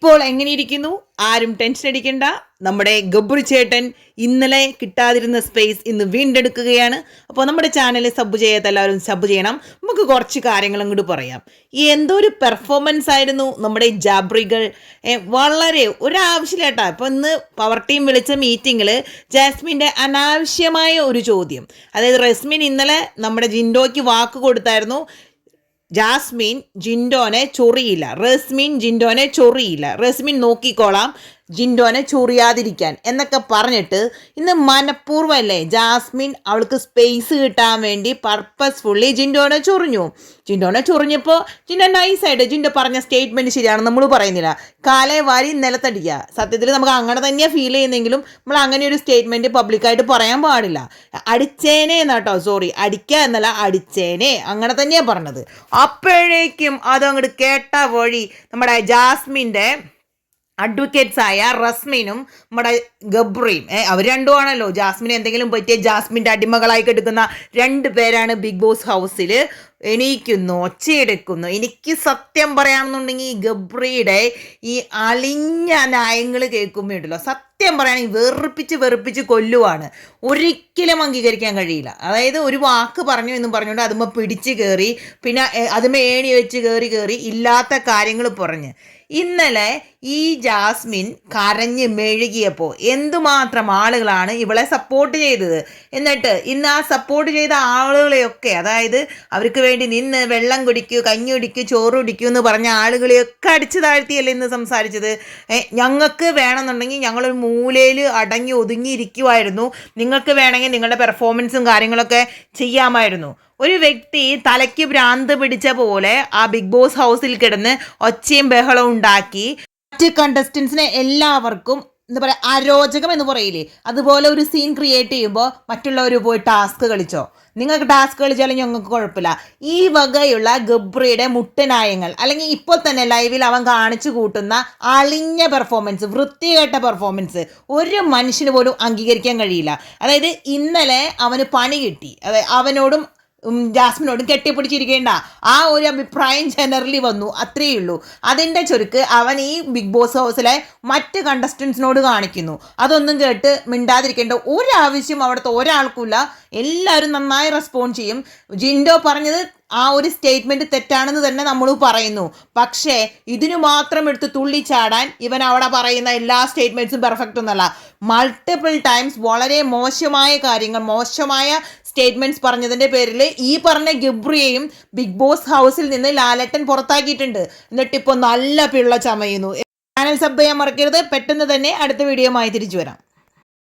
ഇപ്പോൾ എങ്ങനെയിരിക്കുന്നു? ആരും ടെൻഷൻ അടിക്കണ്ട. നമ്മുടെ ഗബ്രി ചേട്ടൻ ഇന്നലെ കിട്ടാതിരുന്ന സ്പേസ് ഇന്ന് വീണ്ടെടുക്കുകയാണ്. അപ്പോൾ നമ്മുടെ ചാനൽ സബ് ചെയ്യാത്ത എല്ലാവരും സബ് ചെയ്യണം. നമുക്ക് കുറച്ച് കാര്യങ്ങൾ അങ്ങോട്ട് പറയാം. എന്തോ ഒരു പെർഫോമൻസ് ആയിരുന്നു നമ്മുടെ ജാബ്രികൾ. വളരെ ഒരാവശ്യമില്ല കേട്ടോ. ഇപ്പോൾ ഇന്ന് പവർ ടീം വിളിച്ച മീറ്റിങ്ങിൽ ജാസ്മിൻ്റെ അനാവശ്യമായ ഒരു ചോദ്യം, അതായത് റസ്മിൻ ഇന്നലെ നമ്മുടെ ജിൻഡോയ്ക്ക് വാക്ക് കൊടുത്തായിരുന്നു, ജാസ്മിൻ ജിൻഡോനെ ചൊറിയില്ല, റസ്മിൻ നോക്കിക്കോളാം ജിൻഡോനെ ചൊറിയാതിരിക്കാൻ എന്നൊക്കെ പറഞ്ഞിട്ട് ഇന്ന് മനഃപൂർവ്വമല്ലേ ജാസ്മിൻ അവൾക്ക് സ്പേസ് കിട്ടാൻ വേണ്ടി പർപ്പസ്ഫുള്ളി ജിൻഡോനെ ചൊറിഞ്ഞപ്പോൾ ജിൻഡോ നൈസായിട്ട് ജിൻഡോ പറഞ്ഞ സ്റ്റേറ്റ്മെൻറ്റ് ശരിയാണ്, നമ്മൾ പറയുന്നില്ല, കാലേ വാരി നിലത്തടിക്കുക. സത്യത്തിൽ നമുക്ക് അങ്ങനെ തന്നെയാണ് ഫീൽ ചെയ്യുന്നെങ്കിലും നമ്മൾ അങ്ങനെ ഒരു സ്റ്റേറ്റ്മെൻറ്റ് പബ്ലിക്കായിട്ട് പറയാൻ പാടില്ല. അടിച്ചേനെ എന്നാട്ടോ, സോറി, അടിക്കുക എന്നല്ല, അടിച്ചേനെ, അങ്ങനെ തന്നെയാണ് പറഞ്ഞത്. അപ്പോഴേക്കും അതങ്ങോട്ട് കേട്ട വഴി നമ്മുടെ ജാസ്മിൻ്റെ അഡ്വക്കേറ്റ്സ് ആയ റസ്മിനും നമ്മുടെ ഗബ്രിയും, അവർ രണ്ടുമാണല്ലോ ജാസ്മിന് എന്തെങ്കിലും പറ്റിയ ജാസ്മിൻ്റെ അടിമകളായി കിടക്കുന്ന രണ്ട് പേരാണ് ബിഗ് ബോസ് ഹൗസിൽ എണീക്കുന്നു, ഒച്ചയെടുക്കുന്നു. എനിക്ക് സത്യം പറയാമെന്നുണ്ടെങ്കിൽ ഈ ഗബ്രിയുടെ ഈ അലിഞ്ഞ ന്യായങ്ങൾ കേൾക്കുമ്പോൾ ഉണ്ടല്ലോ, സത്യം പറയുകയാണെങ്കിൽ വെറുപ്പിച്ച് കൊല്ലുവാണ്. ഒരിക്കലും അംഗീകരിക്കാൻ കഴിയില്ല. അതായത് ഒരു വാക്ക് പറഞ്ഞു എന്നും പറഞ്ഞുകൊണ്ട് അതുമ്പോൾ പിടിച്ച് കയറി, പിന്നെ അതുമ്പോൾ ഏണി വെച്ച് കയറി ഇല്ലാത്ത കാര്യങ്ങൾ പറഞ്ഞ് ഇന്നലെ ഈ ജാസ്മിൻ കരഞ്ഞ് മെഴുകിയപ്പോൾ എന്തുമാത്രം ആളുകളാണ് ഇവളെ സപ്പോർട്ട് ചെയ്തത്. എന്നിട്ട് ഇന്ന് ആ സപ്പോർട്ട് ചെയ്ത ആളുകളെയൊക്കെ, അതായത് അവർക്ക് വേണ്ടി നിന്ന് വെള്ളം കുടിക്കൂ, കഞ്ഞി കുടിക്കൂ, ചോറ് കുടിക്കൂ എന്ന് പറഞ്ഞ ആളുകളെയൊക്കെ അടിച്ചു താഴ്ത്തിയല്ലേ ഇന്ന് സംസാരിച്ചത്. ഞങ്ങൾക്ക് വേണമെന്നുണ്ടെങ്കിൽ ഞങ്ങളൊരു മൂലയിൽ അടങ്ങി ഒതുങ്ങിയിരിക്കുമായിരുന്നു, നിങ്ങൾക്ക് വേണമെങ്കിൽ നിങ്ങളുടെ പെർഫോമൻസും കാര്യങ്ങളൊക്കെ ചെയ്യാമായിരുന്നു. ഒരു വ്യക്തി തലയ്ക്ക് ഭ്രാന്ത് പിടിച്ച പോലെ ആ ബിഗ് ബോസ് ഹൗസിൽ കിടന്ന് ഒച്ചയും ബഹളവും ഉണ്ടാക്കി മറ്റ് കണ്ടസ്റ്റൻസിനെ എല്ലാവർക്കും എന്താ പറയുക, അരോചകം എന്ന് പറയില്ലേ, അതുപോലെ ഒരു സീൻ ക്രിയേറ്റ് ചെയ്യുമ്പോൾ മറ്റുള്ളവർ പോയി ടാസ്ക് കളിച്ചോ, നിങ്ങൾക്ക് ടാസ്ക് കളിച്ചാലും ഞങ്ങൾക്ക് കുഴപ്പമില്ല. ഈ വകയുള്ള ഗബ്രിയുടെ മുട്ടനായങ്ങൾ, അല്ലെങ്കിൽ ഇപ്പോൾ തന്നെ ലൈവിൽ അവൻ കാണിച്ചു കൂട്ടുന്ന അളിഞ്ഞ പെർഫോമൻസ്, വൃത്തികെട്ട പെർഫോമൻസ് ഒരു മനുഷ്യന് പോലും അംഗീകരിക്കാൻ കഴിയില്ല. അതായത് ഇന്നലെ അവന് പണി കിട്ടി, അതായത് അവനോടും ജാസ്മിനോടും കെട്ടിപ്പിടിച്ചിരിക്കേണ്ട ആ ഒരു അഭിപ്രായം ജനറലി വന്നു, അത്രയേ ഉള്ളൂ. അതിൻ്റെ ചുരുക്ക് അവൻ ഈ ബിഗ് ബോസ് ഹൗസിലെ മറ്റ് കണ്ടസ്റ്റൻസിനോട് കാണിക്കുന്നു. അതൊന്നും കേട്ട് മിണ്ടാതിരിക്കേണ്ട ഒരാവശ്യം അവിടുത്തെ ഒരാൾക്കുമില്ല. എല്ലാവരും നന്നായി റെസ്പോണ്ട് ചെയ്യും. ജിൻഡോ പറഞ്ഞത് ആ ഒരു സ്റ്റേറ്റ്മെൻറ്റ് തെറ്റാണെന്ന് തന്നെ നമ്മൾ പറയുന്നു. പക്ഷേ ഇതിനു മാത്രം എടുത്ത് തുള്ളിച്ചാടാൻ ഇവൻ അവിടെ പറയുന്ന എല്ലാ സ്റ്റേറ്റ്മെൻറ്റ്സും പെർഫെക്റ്റ് ഒന്നല്ല. മൾട്ടിപ്പിൾ ടൈംസ് വളരെ മോശമായ കാര്യങ്ങൾ, മോശമായ സ്റ്റേറ്റ്മെൻറ്റ്സ് പറഞ്ഞതിൻ്റെ പേരിൽ ഈ പറഞ്ഞ ഗബ്രിയെയും ബിഗ് ബോസ് ഹൗസിൽ നിന്ന് ലാലേട്ടൻ പുറത്താക്കിയിട്ടുണ്ട്. എന്നിട്ടിപ്പോൾ നല്ല പിള്ള ചമയുന്നു. ചാനൽ സബ് ചെയ്യാൻ മറക്കരുത്. പെട്ടെന്ന് തന്നെ അടുത്ത വീഡിയോയുമായി തിരിച്ചു വരാം.